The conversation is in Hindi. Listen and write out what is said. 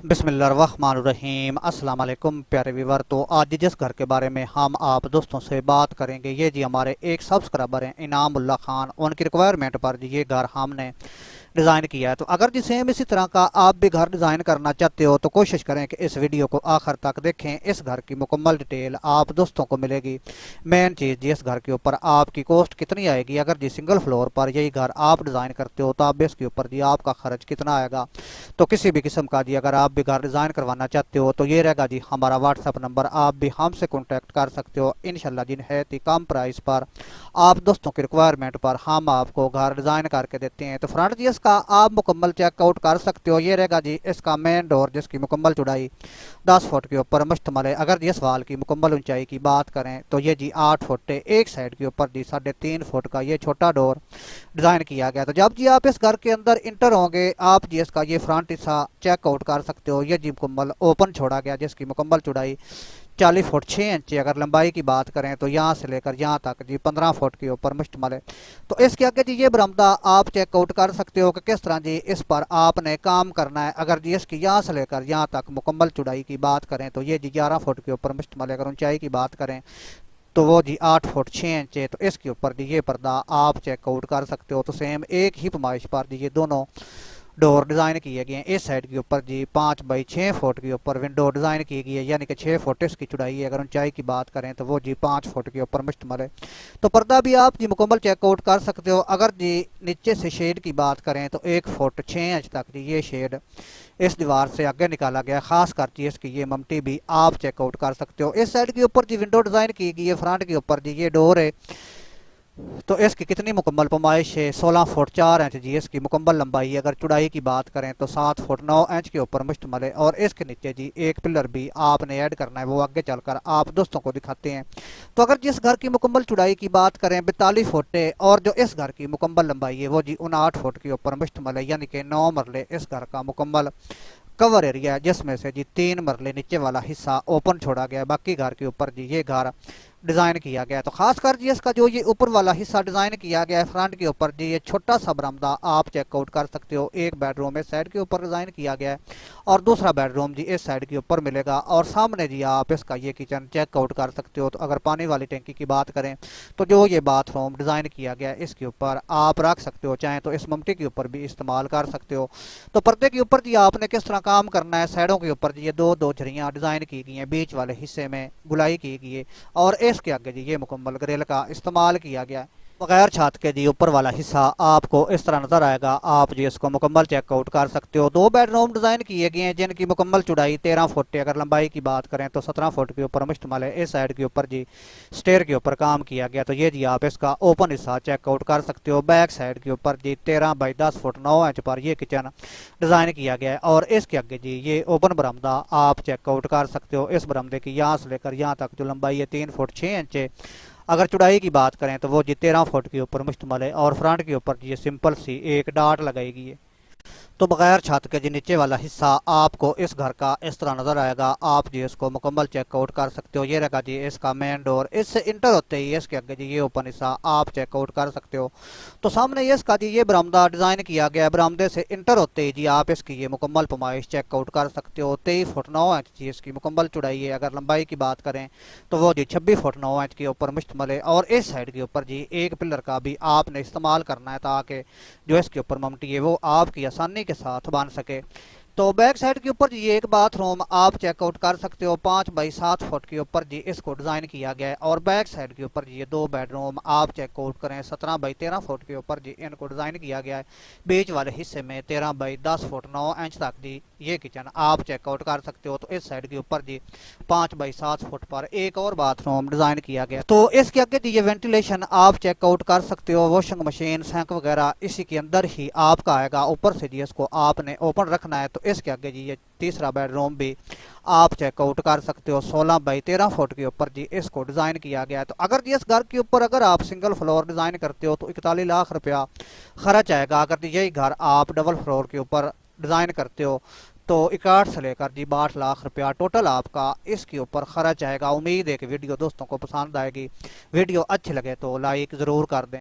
बिस्मिल्लाहिर्रहमानिर्रहीम अस्सलाम वालेकुम प्यारे व्यूवर। तो आज जिस घर के बारे में हम आप दोस्तों से बात करेंगे, ये जी हमारे एक सब्सक्राइबर हैं इनामुल्लाह खान। उनकी रिक्वायरमेंट पर जी ये घर हमने डिज़ाइन किया है। तो अगर जी सेम इसी तरह का आप भी घर डिज़ाइन करना चाहते हो तो कोशिश करें कि इस वीडियो को आखिर तक देखें। इस घर की मुकम्मल डिटेल आप दोस्तों को मिलेगी। मेन चीज़ जी इस घर के ऊपर आपकी कॉस्ट कितनी आएगी, अगर जी सिंगल फ्लोर पर यही घर आप डिज़ाइन करते हो तो आप इसके ऊपर जी आपका खर्च कितना आएगा। तो किसी भी किस्म का जी अगर आप भी घर डिज़ाइन करवाना चाहते हो तो ये रहेगा जी हमारा व्हाट्सअप नंबर। आप भी हमसे कॉन्टैक्ट कर सकते हो इंशाल्लाह जी। है कम प्राइस पर आप दोस्तों की रिक्वायरमेंट पर हम आपको घर डिज़ाइन करके देते हैं। तो फ्रंट जी इसका आप मुकम्मल चेकआउट कर सकते हो। ये रहेगा जी इसका मेन डोर जिसकी मुकम्मल चौड़ाई 10 फुट के ऊपर मुश्तमल है। अगर जी इस वाल की मुकम्मल ऊंचाई की बात करें तो ये जी 8 फुट है। एक साइड के ऊपर जी 3.5 फुट का ये छोटा डोर डिज़ाइन किया गया। तो जब जी आप इस घर के अंदर इंटर होंगे आप जी इसका ये फ्रंट हिस्सा चेकआउट कर सकते हो। ये जी मुकम्मल ओपन छोड़ा गया जिसकी मुकम्मल चौड़ाई 40 फुट 6 इंच। अगर लंबाई की बात करें तो यहाँ से लेकर यहाँ तक जी 15 फुट के ऊपर मुश्तमल है। तो इसके आगे जी ये बरामदा आप चेकआउट कर सकते हो कि किस तरह जी इस पर आपने काम करना है। अगर जी इसकी यहाँ से लेकर यहाँ तक मुकम्मल चौड़ाई की बात करें तो ये जी 11 फुट के ऊपर मुश्तमल है। अगर ऊंचाई की बात करें तो वो जी 8 फुट 6 इंच है। तो इसके ऊपर जी ये पर्दा आप चेकआउट कर सकते हो। तो सेम एक ही पैमाइश पर जी ये दोनों डोर डिज़ाइन किए गए हैं। इस साइड के ऊपर जी 5 बाई 6 फुट के ऊपर विंडो डिज़ाइन की गई है, यानी कि 6 फुट इसकी चौड़ाई है। अगर ऊंचाई की बात करें तो वो जी 5 फुट के ऊपर मुश्तमल है। तो पर्दा भी आप जी मुकम्मल चेकआउट कर सकते हो। अगर जी नीचे से शेड की बात करें तो 1 फुट 6 इंच तक जी ये शेड इस दीवार से आगे निकाला गया। खास कर जी इसकी ये ममटी भी आप चेकआउट कर सकते हो। इस साइड के ऊपर जी विंडो डिज़ाइन की गई है। फ्रंट के ऊपर जी ये डोर है। तो इसकी कितनी मुकम्मल पैमाइश है 16 फुट 4 इंच जी इसकी मुकम्मल लंबाई है। अगर चौड़ाई की बात करें तो 7 फुट 9 इंच के ऊपर मुश्तमल है। और इसके नीचे जी एक पिलर भी आपने ऐड करना है, वो आगे चलकर आप दोस्तों को दिखाते हैं। तो अगर जिस घर की मुकम्मल चौड़ाई की बात करें 42 फुट है और जो इस घर की मुकम्मल लंबाई है वो जी 59 फुट के ऊपर मुश्तमल है, यानी कि 9 मरले इस घर का मुकम्मल कवर एरिया है, जिसमें से जी 3 मरले नीचे वाला हिस्सा ओपन छोड़ा गया है। बाकी घर के ऊपर जी ये घर डिज़ाइन किया गया है। तो खासकर जी इसका जो ये ऊपर वाला हिस्सा डिज़ाइन किया गया है फ्रंट के ऊपर जी ये छोटा सा बरामदा आप चेकआउट कर सकते हो। एक बेडरूम इस साइड के ऊपर डिज़ाइन किया गया है और दूसरा बेडरूम जी इस साइड के ऊपर मिलेगा। और सामने जी आप इसका ये किचन चेकआउट कर सकते हो। तो अगर पानी वाली टंकी की बात करें तो जो ये बाथरूम डिज़ाइन किया गया है इसके ऊपर आप रख सकते हो, चाहे तो इस ममटी के ऊपर भी इस्तेमाल कर सकते हो। तो पर्दे के ऊपर जी आपने किस तरह काम करना है, साइडों के ऊपर जी ये दो दो झरियाँ डिज़ाइन की गई हैं, बीच वाले हिस्से में गुलाई की गई है और इसके आगे जी ये मुकम्मल ग्रिल का इस्तेमाल किया गया है। बगैर छत के जी ऊपर वाला हिस्सा आपको इस तरह नजर आएगा। आप जी इसको मुकम्मल चेकआउट कर सकते हो। 2 बेडरूम डिज़ाइन किए गए हैं जिनकी मुकम्मल चौड़ाई 13 फुट है। अगर लंबाई की बात करें तो 17 फुट के ऊपर मुश्तमल है। इस साइड के ऊपर जी स्टेयर के ऊपर काम किया गया। तो ये जी आप इसका ओपन हिस्सा चेकआउट कर सकते हो। बैक साइड के ऊपर जी 13 बाई 10 फुट 9 इंच पर ये किचन डिज़ाइन किया गया है। और इसके आगे जी ये ओपन बरामदा आप चेकआउट कर सकते हो। इस बरामदे की यहाँ से लेकर यहाँ तक जो लंबाई है 3 फुट 6 इंच है। अगर चौड़ाई की बात करें तो वो जी 13 फुट के ऊपर मुश्तमल है। और फ्रंट के ऊपर ये सिंपल सी एक डाट लगाई गई है। तो बगैर छत के जी नीचे वाला हिस्सा आपको इस घर का इस तरह नजर आएगा। आप जी इसको मुकम्मल चेकआउट कर सकते हो। ये रहेगा जी इसका मेन डोर। इससे इंटर होते ही इसके आगे जी ये ओपन हिस्सा आप चेकआउट कर सकते हो। तो सामने ये इसका जी ये बरामदा डिज़ाइन किया गया है। बरामदे से इंटर होते ही जी आप इसकी ये मुकम्मल पैमाइश चेकआउट कर सकते हो। 23 फुट 9 इंच जी इसकी मुकम्मल चौड़ाई है। अगर लंबाई की बात करें तो वो जी 26 फुट 9 इंच के ऊपर मुश्तमल है। और इस साइड के ऊपर जी एक पिलर का भी आपने इस्तेमाल करना है ताकि जो इसके ऊपर ममटी है वो आपकी आसानी के साथ बन सके। तो बैक साइड के ऊपर जी एक बाथरूम आप चेकआउट कर सकते हो। 5 बाई 7 फुट के ऊपर जी इसको डिज़ाइन किया गया है। और बैक साइड के ऊपर जी ये 2 बेडरूम आप चेकआउट करें 17 बाई 13 फुट के ऊपर जी इनको डिज़ाइन किया गया है। बीच वाले हिस्से में 13 बाई 10 फुट 9 इंच तक जी ये किचन आप चेकआउट कर सकते हो। तो इस साइड के ऊपर जी 5 बाई 7 फुट पर एक और बाथरूम डिज़ाइन किया गया। तो इसके आगे जी ये वेंटिलेशन आप चेकआउट कर सकते हो। वॉशिंग मशीन सिंक वगैरह इसी के अंदर ही आपका आएगा। ऊपर से जी इसको आपने ओपन रखना है। तो इसके आगे जी ये तीसरा बेडरूम भी आप चेकआउट कर सकते हो। 16 बाई 13 फुट के ऊपर जी इसको डिज़ाइन किया गया है। तो अगर जी इस घर के ऊपर अगर आप सिंगल फ्लोर डिज़ाइन करते हो तो 41 लाख रुपया खर्च आएगा। अगर जी यही घर आप डबल फ्लोर के ऊपर डिज़ाइन करते हो तो 61 से लेकर जी 62 लाख रुपया टोटल आपका इसके ऊपर खर्च आएगा। उम्मीद है कि वीडियो दोस्तों को पसंद आएगी। वीडियो अच्छी लगे तो लाइक ज़रूर कर दें।